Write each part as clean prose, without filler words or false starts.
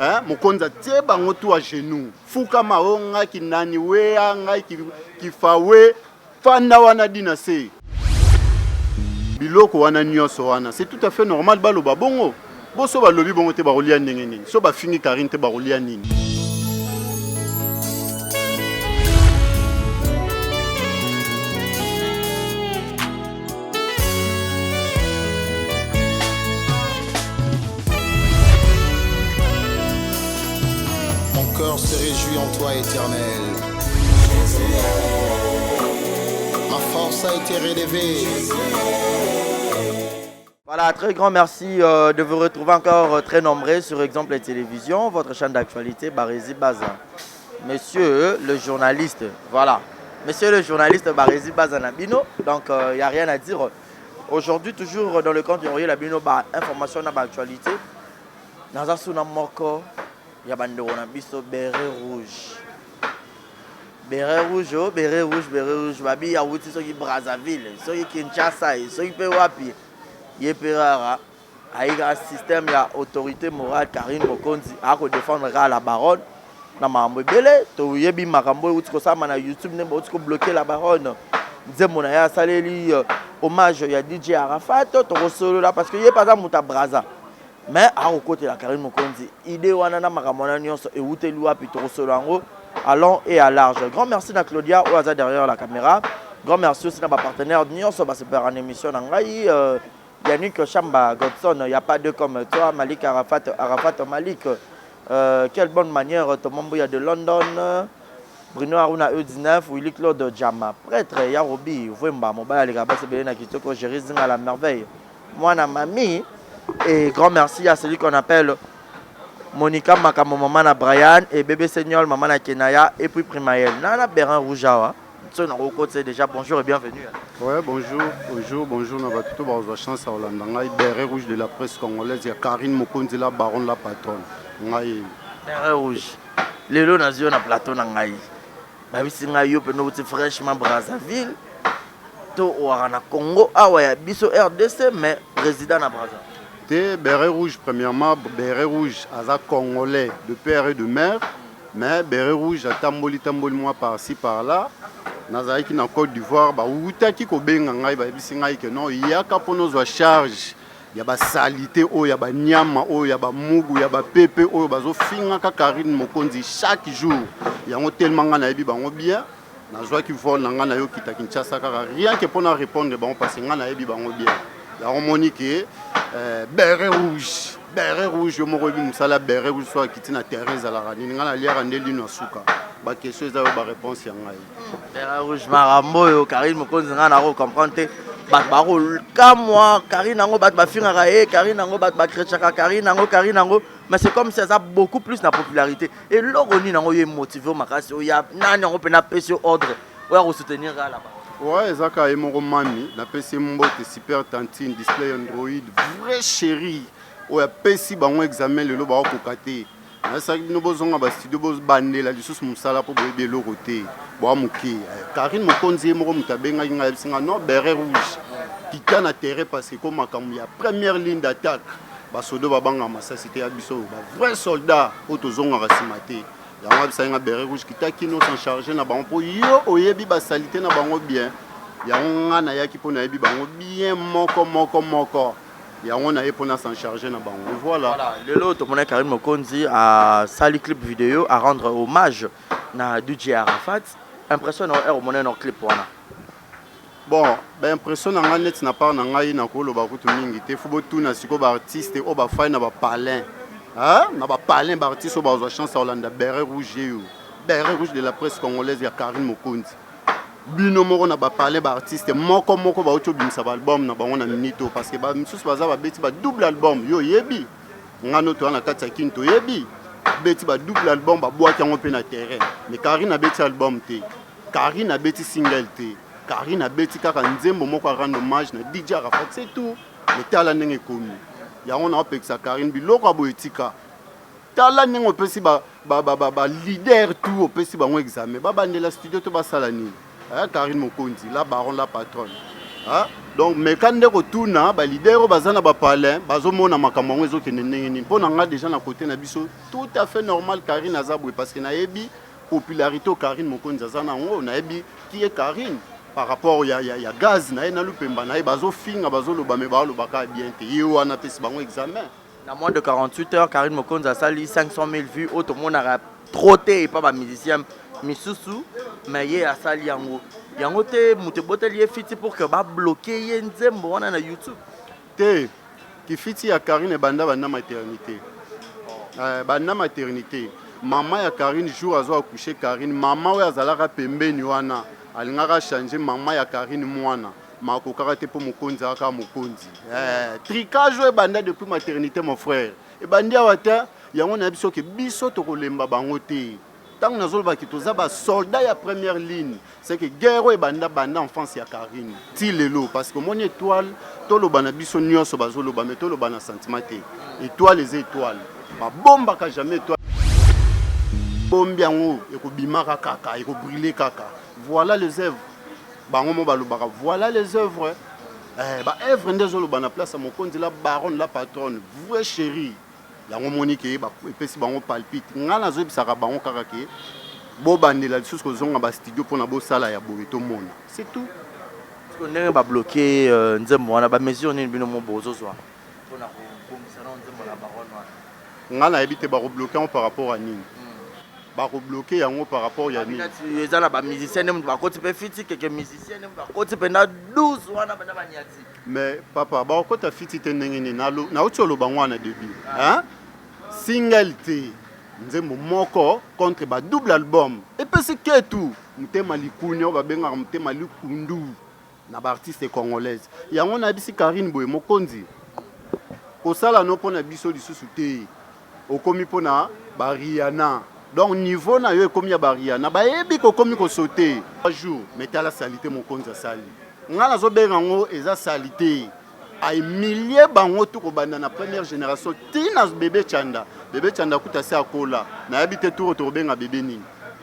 hein mokonzi atie bango tout à genoux fuka maonga kinani we anga kifawe fanda wana dinase biloko wana nyonso wana c'est tout à fait normal baloba bongo boso balobi bongo te barolia ndenge nini so bafingi Karine te barolia nini. Mon cœur se réjouit en toi, éternel. Ma force a été relevée. Voilà, très grand merci de vous retrouver encore très nombreux sur Exemple Télévision, votre chaîne d'actualité, Barési Baza. Monsieur le journaliste, voilà. Monsieur le journaliste Barési Baza Nabino, donc il n'y a rien à dire. Aujourd'hui, toujours dans le compte de Labino, information dans l'actualité. Dans un souna moko, il y a un béret rouge. Béret rouge, oh, béret rouge, béret rouge. Babi, il y a ceux qui Brazzaville, ceux qui Kinshasa, ceux qui Pewapi. Yepera, avec un système, il y a autorité morale, Karine Mokonzi, à défendre la baronne. Na mambo belé, to yebi makambo utiko sama na YouTube ne utiko bloquer la baronne. Nzembo na ya saleli hommage ya DJ Arafat to solo là parce que yé pas ça muta braza. Mais à côté la Karine Mokonzi, idée wana na makambo na nyonso e utelu api to solo ngo à long et à large. Grand merci à Claudia Oaza derrière la caméra. Grand merci aussi à ma partenaire nyonso ba super en émission na ngai Yannick Chamba Godson, il n'y a pas de comme toi, Malik Arafat Malik. Quelle bonne manière, Tomambouya de London, Bruno Aruna E19, Willy Claude Djama, prêtre, Yarobi, Wemba, Mobile, les gars, c'est bien à Kitoko, Jérémy à la merveille. Moi, na mamie, et grand merci à celui qu'on appelle Monica Makamo, maman Brian, et bébé Seigneur, maman Kenaya, et puis Primaël. Nana Bérin Roujawa. Déjà bonjour et bienvenue. Ouais, bonjour, on a tout la chance à Hollande. On a Béret rouge de la presse congolaise, il y a Karine Mokonzi, la baronne, la patronne. Béret rouge. Les lots nations na plateau nangai. Bah oui, c'est ngayo pe no fraîchement Brazzaville. To na Congo, ah ouais, biso RDC mais président na Brazzaville. Té Béret rouge premièrement, Béret rouge aza congolais de père et de mère, mais Béret rouge a tamboli moi par-ci par-là. Nazaki na Côte d'Ivoire ba utaki ko benga ngai ba bisi ngai ke non yaka pono zo charge ya ba salité o ya ba nyama o ya ba mugu ya ba pepe o bazo finga ka Karine Mokonzi chaque jour yango tellement nga na yebi bango bien nazwa ki vol nga na yo kita Kinshasa ka rien que pour na répondre bango parce nga na yebi bango bien ya Monique Béret rouge mo rebi musala Béret rouge soit kitina Thérèse la rani nga na liara ndeli no suka ba question za ba réponse ya ngai Béret rouge marambo yo Karine Mokonzi nga na ko comprendre bat ba ko ka moi Karine ngo bat ba finga ka Karine ngo bat ba krechaka Karine ngo mais c'est comme ça a beaucoup plus de popularité et l'oroni ngo yo motivé makasi o ya nani ngo pe na pesi ordre o ya ko soutenir là bas. Ouais, Zaka et mon mami, la PC Mbote super tantine display Android vrai chéri. O ya pesi bango examen le lo ba ko katé. Na sa no bozonga ba studio boz bandela lisusu musala po boyebe eloko te. Bo amuki. Karine Mokonzi moko mutabenga inga bisinga no Béret rouge. Kita na terrain parce que comme makambu ya première ligne d'attaque. Ba sodo ba banga masa cité ya biso ba vrai soldat o tozonga rasimate. Yango bisinga Béret rouge kita kino s'en charger na bango po yo oyebi ba salité na bango bien. Yango na yaki po na yebi bango bien moko. Et on a pour s'en charger na bango. Voilà. Le lot tout monde Karine Mokonzi a sali clip vidéo à rendre hommage na DJ Arafat. Impressionnant au monde no clip wana. Bon, ben impressionnant nga net na part na ngai na ko lo ba kutu mingi te fubo tu na siko ba artiste o ba fay na ba palin. Hein? Na ba palin ba artiste o ba zo chance Hollande Béret rouge yo. Béret rouge de la presse congolaise ya Karine Mokonzi. Bino moko na ba parler ba artiste moko ba ocho bimsa ba album na bango na minito parce que ba misusu baza ba beti ba double album yo yebi ngano to na kati ya kinto yebi beti ba double album ba boaki yango pe na terrain mais Karine a beti album te Karine a beti single te Karine a beti kaka nzembo moko a rendre hommage na DJ Arafat c'est tout le tala ndenge komi yango na opekisa Karine biloko abo etika tala ndenge opesi ba leader tout opesi bango examen ba bandela studio to ba salani Karine Mokonzi, la baronne, la patronne. Donc mais quand ndeko tuna ba leader bazana ba palais bazomona makambo ngo ezokende ndenge nini mpo na nga déjà na côté na biso tout à fait normal Karine Azabwe parce que na yebi popularité Karine Mokonzi azana ngo na yebi qui est Karine par rapport ya gaz na ye na lupemba na ye bazofinga bazoloba me balobaka bien te ye wana pesi bango examen na moins de 48 heures Karine Mokonzi asali 500 000 vues auto monara trotté et pas ba musicien misusu mais ye asali yango yango te mutu boteli fiti pour que ba bloquer ye nzembo wana na YouTube te ki fiti ya Karine banda maternité banda maternité maman ya Karine jour azo accoucher Karine maman we azalaka pembeni wana alingaka changer maman ya Karine mwana makokaka te po Mokonzi aka Mokonzi tricage we banda depuis maternité mon frère e bandi awata yango na biso ke biso to kolemba bango te tant que nous avons soldats à première ligne, c'est que guerre et banda enfance ya Karine. Ti lelo parce que mon étoile, tout le banabiso nyo so bazolo ba meto le bana sentiment étoile les étoiles. Ba bomba ka jamais étoile. Bombi yango e ko bimaka kaka, e ko brûler kaka. Voilà les œuvres. Bango mo balobaka, voilà les œuvres. Ba œuvre ndezolo bana place à Mokonzi la baronne la patronne, vraie chérie. Yango monike ba epesi bango palpite ngana zo bisaka bango kaka ke bo bandela lisusu ko zonga ba studio pona bo sala ya boye to mona c'est tout parce que ndenge ba bloquer nzembo wana ba mesure nini bino mo bozo swa pona ko komisa na nzembo la baronne wana ngana ebite ba bloquer par rapport à nini ba bloquer yango par rapport ya nini ezala ba musicien nem ba koti pe fiti quelques musiciens nem ba koti pe na 12 wana bana ba nyati mais papa ba kota fiti te ndenge ni na utolo bango na début hein single te nzembo moko contre ba double album et puis c'est que tout mutema likuni o ba benga mutema likundu na ba artiste congolaise yango na bisi Karine Boye Mokonzi ko sala no pona biso lisusu te okomi pona ba Rihanna donc niveau na yo ekomi ya ba Rihanna ba yebi ko komi ko sauter un jour metala la salité Mokonzi sali ngala zo benga ngo eza salité ay milliers bango tout ko banda na première génération tina bébé Chanda kuta se akola na habite tout to benga bébé nini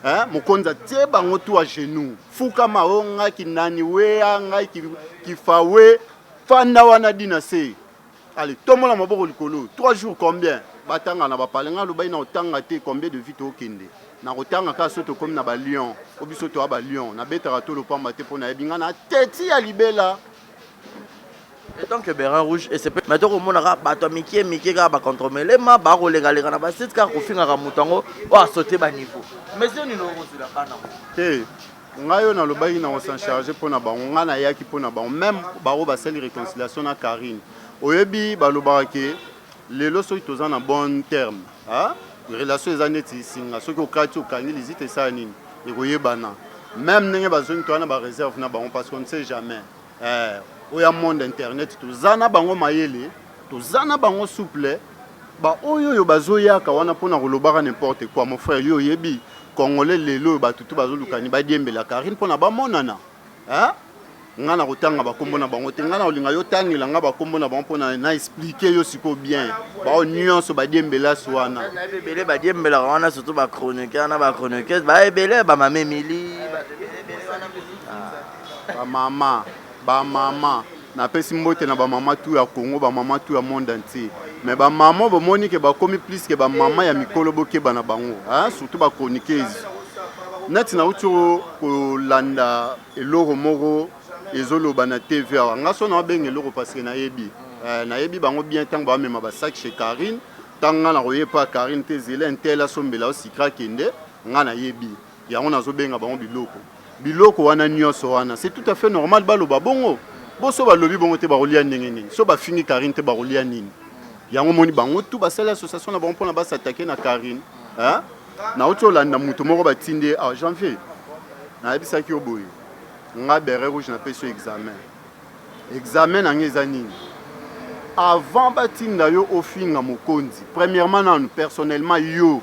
hein Mokonzi tie bango tout à genoux fuka maonga kinani we anga ki fawe fanda wana dina se allez tomola maboko likolo 3 jours combien batanga na bapalenga lo bayina otanga te combien de vie to kende na otanga ka soto comme na ba lion obiso to ba lion na betara to lo pamba te pona ebinga na teti ya libela. Et tant que Bérin Rouge et c'est mais donc on a bato miki ka ba contrôler les ma ba rolega na ba site ka ko finga ka mutango o a sauter ba niveau mais c'est ni no sur la bana te ngayo na lobai na on s'en charger pona ba on na yaki pona ba même ba ro ba sel réconciliation na Karine oyebi ba lobaka lelo so itoza na bon terme hein relation ezaneti singa so ko kati o kangi lizite sa nini e koyebana même ndenge bazoni to na ba réserve na ba on parce qu'on ne sait jamais oya monde internet tozana bango mayele tozana bango souple ba oyo bazoyaka wana pona kolobaka n'importe quoi mon frère yo yebi congolais lelo batutu bazolukani ba diembela Karine pona ba monana hein ngana kotanga ba kombo na bango te ngana olinga yo tangela nga ba kombo na bango pona na expliquer yo siko bien ba nuance ba diembela swana na ebele ba diembela wana surtout ba chroniqueur na ba chroniqueuse ba ebele ba mama Emily ba mama na pesi mbote na ba mama tout ya Congo ba mama tout ya monde entier mais ba mama bo monique ba komi plus que ba mama ya mikolo boke bana bango hein surtout ba chroniqueuse neti na uturo ko landa eloro moro ezolo bana TV nga so na benga eloro parce que na yebi bango bien tant ba mema ba sac chez Karine tanga na roye pa Karine te zela intela sombela o sikra kende nga na yebi yango na zo benga bango biloko wana nyonso wana c'est tout à fait normal baloba bongo boso balobi bongo te barolia ndenge nini so ba fini Karine te barolia nini yango moni bango tout ba sala association na bango pona ba s'attaquer na Karine hein na otolanda mutu moko batinde en janvier na bisaki oboye nga Bérin Rouge na peso examen na ngeza nini avant batinda yo ofinga Mokonzi premièrement nanu personnellement yo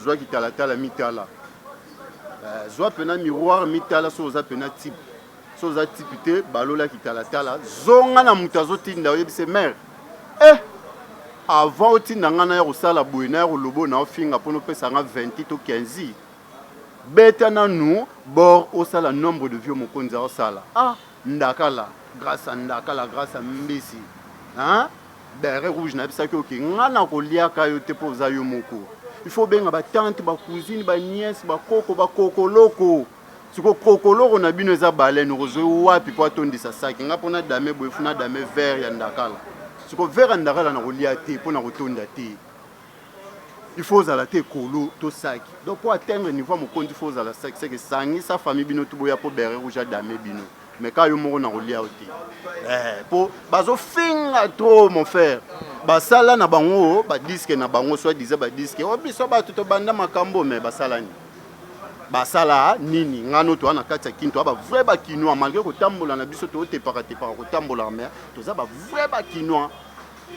zwa kitala mitala zwa pena miroir mitala so za pena type so za type te balola kitala zonga na mutazo tinda yebise mère avant otinda ngana ya kosala boye na ya kolobo na ofinga pono pesa nga 20 to 15 beta na nous bord osala nombre de vieux Mokonzi osala ndakala grâce à Ndakala, grâce à Mbesi. Hein? Beret rouge na bisaki ok ngana koliaka yo te poza yo moko. Il faut benga ba tante, ba cousine, ba nièce, ba koko, ba kokoloko. Siko kokoloko na bino eza baleine rozo wapi po atondisa saki nga pona dame boye funa dame vert ya Ndakala. Siko vert ya Ndakala na kolia te pona kotonda te. Il faut zala te kolo to saki. Donc pour atteindre niveau mokondi il faut zala saki c'est que sangi sa famille bino to boya po beret rouge dame bino. Mais quand yo moko na kolia te. Po bazo finga trop mon frère. Basala na bango ba disque na bango soit disait ba disque o biso ba to banda makambo mais basala ni. Basala nini ngano to na kati ya kinto ba vrai ba kinois malgré ko tambola na biso to te parate par ko tambola mais to za ba vrai ba kinois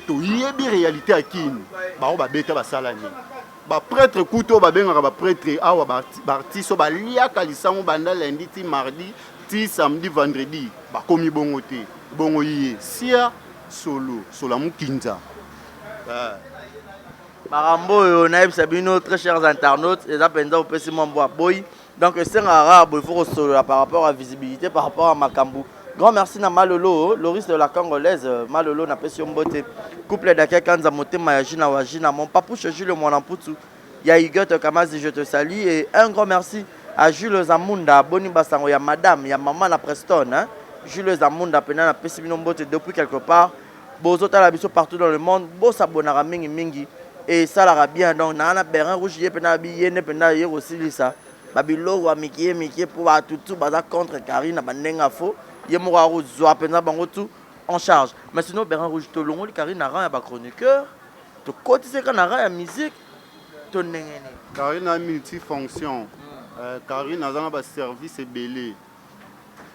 to yebi réalité à kini ba ba beta basala ni. Ba prêtre kuto ba benga ba prêtre awa ba artiste ba lia kalisango banda lundi ti mardi ti samedi vendredi ba komi bongo te bongo yé sia solo sola mukinza. Marambo yo naïb sabino très chers internautes et appenda au PC Mambo boy donc c'est rare il faut solo par rapport à visibilité par rapport à Makambu. Grand merci na Malolo Loris de la Congolaise Malolo na pesi mbote couple d'Aka Kanza Motema ya Jina Wajina mon papou Jules Mwanamputu ya Igote Kamazi je te salue et un grand merci à Jules Zamunda Boni Basango ya madame ya maman na Preston hein? Jules Zamunda pena na pesi mbote depuis quelque part bozota la biso partout dans le monde bo sabonara mingi mingi et ça la bien donc na berin rouge ye pena bi yene pena ye aussi ça babilo wa mikie pour ba tout baza contre Karine na bandenga fo ye mo ra zo pena bango tout en charge mais sinon berin rouge to longo Karine na ran ya ba chroniqueur to cotiser kana ran ya musique to ndengene Karine a multifonction Karine a ba service belé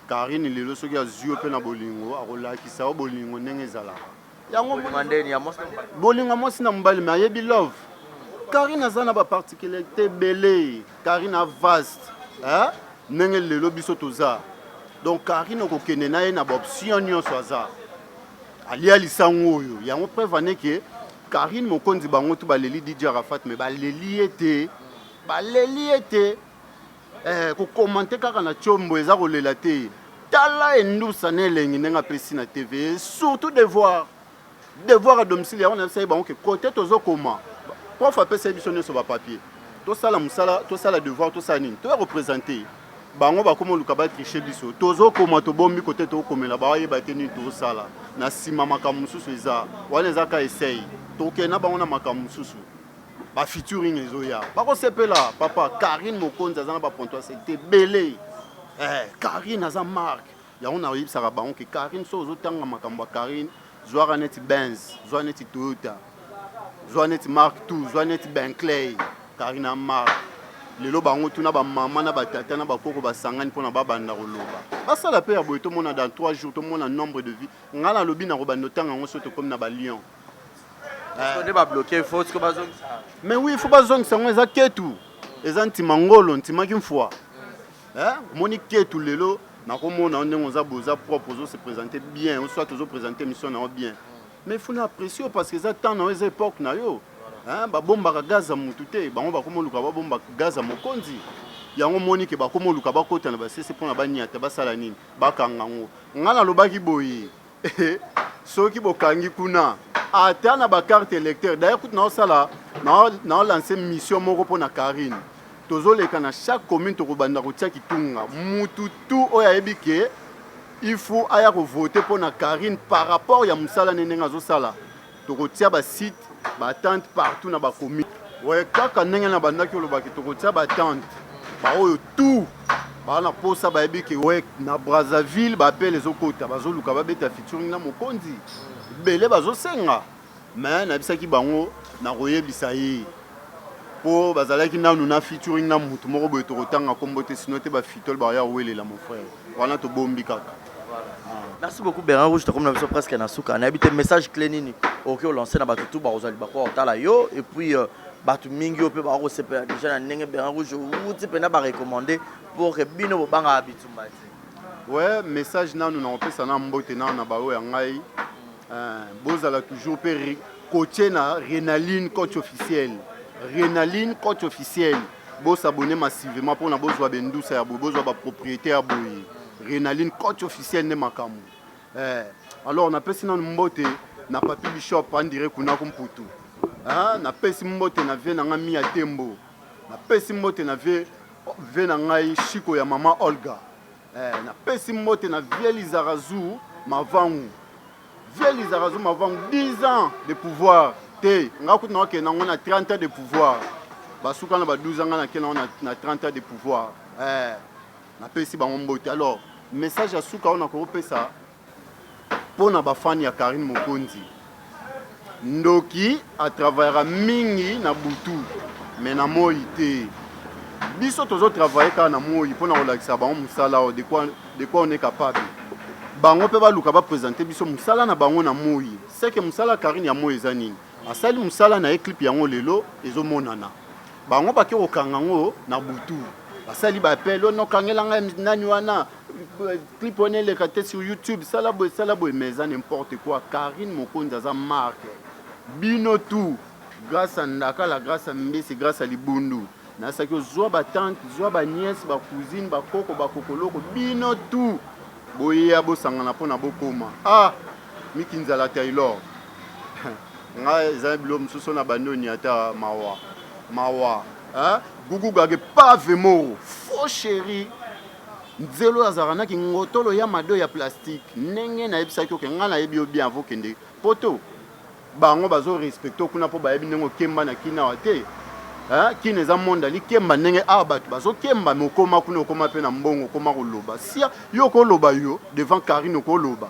Karine lelo soki azio pe na bolingo akolakisa bolingo ndenge zala yango mandeni ya mos bolingo mosi na mbali mais yebi love Karine azana ba particularité belé Karine a vaste hein ndenge lelo biso toza donc Karine ko kende na ye na option nyonso aza alia lisango oyo yango preuve ane ke Karine mokonzi bango tu baleli DJ Arafat mais baleli ete ko commenter kaka na chombo eza kolela te tala endusa ne lengi nenga pesi na TV surtout devoir à domicile on a essayé bango ke côté tozo koma prof apesa biso ne so ba papier to sala musala to sala devoir to sala nini to représenter bango ba komo luka ba tricher biso tozo koma to bombi côté to komela ba yeba te ni to sala na sima makamususu eza wana eza ka essaye to kena bango na makamususu ba featuring ezoya bako sepela papa Karine mokonzi azana ba ponto c'était belé Karine aza marque ya on a yibsaka bango ke Karine so ozotanga makambo Karine zoara net Benz zoara net Toyota zoara net Mark II zoara net Bentley Karine a marque lelo bango tuna ba mama na ba tata na ba koko ba sangani pona ba banda koloba basala pe ya boye to mona dans 3 jours to mona nombre de vie ngala lobi na ko ba notanga ngo soto comme na ba lion. On va bloquer, il faut que ça. Mais oui, il faut pas zone ça on eza ketu. Eza ntimangolo ntimaki mfwa. Moni ketu lelo na komona on za boza propre zo se présenter bien, ou soit zo présenter mission na bien. Mais il faut apprécier parce que ça temps dans les époques na yo. Ba bomba ka gaza mutu te, ba ba komoluka ba bomba gaza mokonzi. Yango moni ke ba komoluka ba kota na ba sese pona ba niata ba sala nini, ba kangango. Ngana lobaki boyi. Soki bokangi kuna ata na ba carte électeur d'ailleurs tout na sala na lancer mission moko pona Karine tozoleka na chaque commune to kobanda kotia kitunga mutu tout oya ebike il faut aya ko voter pona Karine par rapport ya musala nenenga zo sala to kotia ba site ba tente partout na ba commune ouais kaka nenga na banda ki lobaki to kotia ba tente ba oyo tout ba na posa ba ebike ouais na Brazzaville ba appelle les okota bazoluka ba beta featuring na mokonzi belé bazo senga mais na bisaki bango na koyebisa ye po bazalaki nanu na featuring na mutu moko boye tokotanga kombote sino te ba fitol ba ya welela mon frère wana to bombi kaka. Merci beaucoup Berin Rouge, comme nous presque na souka na habité message clé nini OK on lancer na batutu ba ozali ba ko tala yo et puis batu mingi ope ba ko sepa déjà na ndenge Berin Rouge outi pena ba recommander pour que bino banga habitumbati. Ouais, message nanu na opesa na mbote na ba o ya ngai bozala toujours pe coaché na Renaline coach officiel. Renaline coach officiel. Bo s'abonner massivement pour na bozwa bendusa ya bo bozwa ba propriétaire boyi. Renaline coach officiel ne makamu. Alors napesi na mbote na Papi Bishop andire kuna kumputu. Napesi mbote na vie na ngami ya Tembo. Napesi mbote na vie na ngai Shiko ya mama Olga. Napesi mbote na vie Lizarazu Mavangu. Vie Lizarazu Mavangu 10 ans de pouvoir. Te ngakutu na ke na 30 ans de pouvoir. Basuka na ba 12 ans na ke na 30 ans de pouvoir. Napesi bango mbote. Alors message à suka on a kopesa pona ba fan ya Karine Mokonzi. Ndoki a travaillera mingi na butu mais na moi te. Biso tozo travailler ka na moi pona olakisa bango musala de quoi on est capable. Bango pe ba luka ba présenter biso musala na bango na moi. C'est que musala Karine ya moi ezani. Asali musala na clip yango lelo ezo monana. Bango ba ke okangango na butu. Asali ba pelo no kangelanga nani wana clip on les caté sur YouTube ça boy mais n'importe quoi. Karine Mokonzi za marque bino tout grâce à Ndaka la grâce à Mbesi grâce à Libundu na saki zwa ba tante zwa ba nièce ba cousine ba koko ba kokoloko bino tout boya bo sangana pona bokoma mikinzala Taylor nga zabilo msuso na bandoni ata mawa gugu gage pave moro faux chéri nzelo azarana ki ngotolo ya mado ya plastique nenge na ebisa ki nga na ebi bien avokende poto bango bazo respecto kuna po bayebi nengo kemba na kina wate kine za monda li kemba nenge abatu bazo kemba mokoma kuna okoma pe na mbongo koma koloba sia yo ko loba yo devant Karine ko loba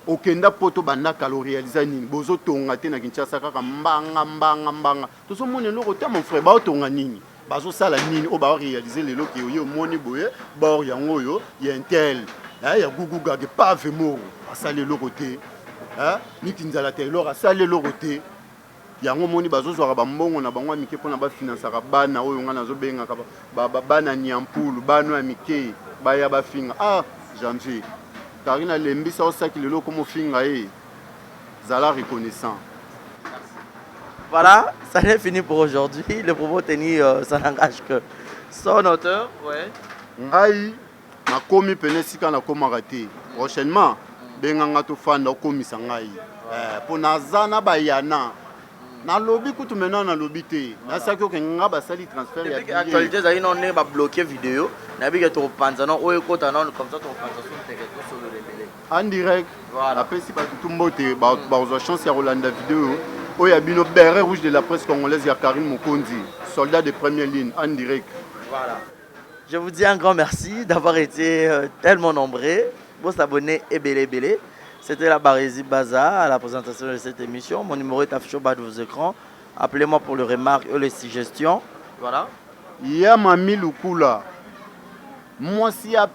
okenda poto bandaka lo réaliser nini bozo tonga te na Kinshasa kaka mbanga tozo mone loko te mon frère ba tonga nini bazo sala nini o ba réaliser lelo ki yo moni boye ba yango yo ya intel ya gugu gage pave moro asale loko te mikinzala Taylor asale loko te yango moni bazo zwa ba mbongo na bango mike pona ba financer ka bana oyo ngana zo benga ka bana nyampulu bano ya mike ba ya ba finga janvier Karine lembisa osaki lelo comme finga zala reconnaissant. Voilà, ça est fini pour aujourd'hui. Le propos tenu, ça n'engage que son auteur. Ouais. Ngai na komi penesika na komarate. Prochainement, benganga to fanda komisa ngai. Pour nazana bayana. Na lobby kutu maintenant na lobby te. Na saki ke nga ba sali transfert ya billet. Actualité za ino ne ba bloquer vidéo. Na bi ke to panza no oyo kota non comme ça to panza sur téléphone sur le rebelle. En direct. Voilà. Après si ba tutumbote ba ozo chance ya Rolanda vidéo. Oya bino béret rouge de la presse congolaise ya Karine Mokonzi, soldat de première ligne en direct. Voilà. Je vous dis un grand merci d'avoir été tellement nombreux. Vous s'abonner et belé. C'était la Barésie Baza à la présentation de cette émission. Mon numéro est affiché au bas de vos écrans. Appelez-moi pour les remarques et les suggestions. Voilà. Ya Mami Lukula. Moi si a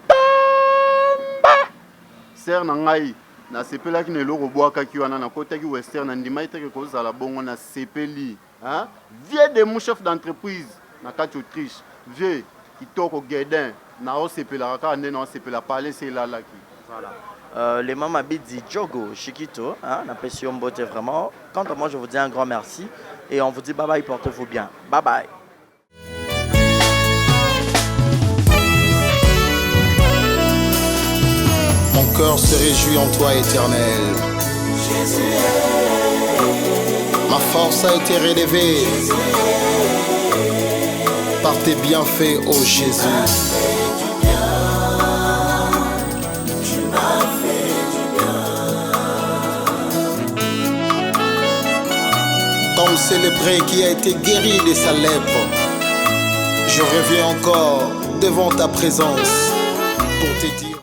Ser nangai na sepela ki nelo roboaka ki wana na kota ki western na ndima iteke ko zala bongo na sepeli. Vieux de mon chef d'entreprise na kati Autriche. Vieux kitoko Guédin na o sepela ka nde na o sepela parler c'est là qui. Voilà. Les mamans Bidzi Djogo, Chiquito, la passion beauté vraiment. Quant à moi, je vous dis un grand merci et on vous dit bye bye, portez-vous bien. Bye bye. Mon cœur se réjouit en toi, Éternel. Ma force a été relevée par tes bienfaits, ô Jésus. Comme célébré qui a été guéri de sa lèpre, je reviens encore devant ta présence pour te dire